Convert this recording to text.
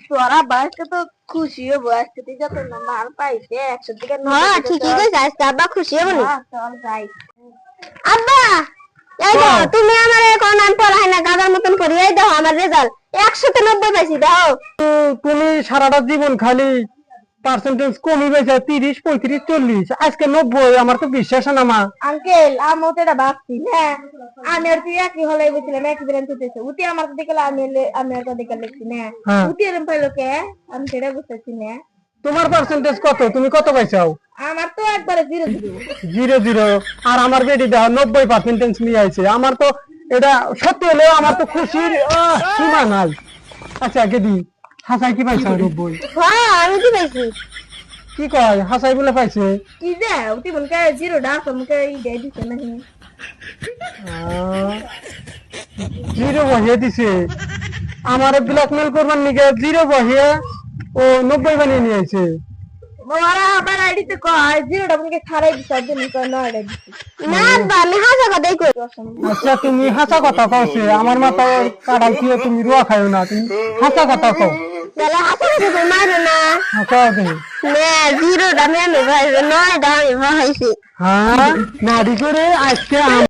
তোরা বাসকে তো খুশি হবো আজকে তুই যত মাল পাইছে 100 টাকা হ্যাঁ ঠিকই কইছ আজকে আব্বা খুশি হবো নি চল যাই আব্বা এই তো তুমি আমারে কোন নাম পড়াই না গাদার মতন করি এই দাও আমার রেজাল্ট 190 পাইছি দাও তুমি সারাটা জীবন খালি পার্সেন্টেজ কমই পাইছে 30 35 40 আজকে 90 আমার তো বিশ্বাস হয় না মা। আঙ্কেল আমি তো এটা ভাবছি না আমি আর তুই একই হলে বলছিলাম একই বেরেন তুইছে উতি আমার তো দেখলে আমি আর তো দেখে লিখছি না উতি এরম পাইলো কে আমি সেটা বুঝতেছি না। তোমার পার্সেন্টেজ কত, তুমি কত পাইছাও? আমার তো একবারে 0 0 আর আমার বেটি দেখো 90% নিয়ে আইছে। আমার তো এটা সত্যি হলেও আমার তো খুশির সীমা নাই। আচ্ছা গেদি হাসাই কি পাইছো 90? হ্যাঁ আমি কি পাইছি কি কয় হাসাই বলে পাইছে? কি যে উতি মনকে 0 ডাক মনকে এই দে দিছে না 0 বহিয়ে দিছে আমার ব্ল্যাকমেল করবার নিকে 0 বহিয়ে ও 90 বানিয়ে নিয়ে আইছে। ওরা আবার আইডিতে কয় 0টা মনকে ছাড়াই দিছে আর দিন কয় 9টা দিছে না আব্বা আমি হাসা কথাই কই আচ্ছা তুমি হাসা কথা কওছে আমার মাথা কাটাল কি তুমি রুয়া খাইও না, তুমি হাসা কথা কও। তাহলে হাসা কথা কই মারো না কও তুমি। না 0টা আমি ভাই 9টা আমি ভাইছি হ্যাঁ নাড়ি করে আজকে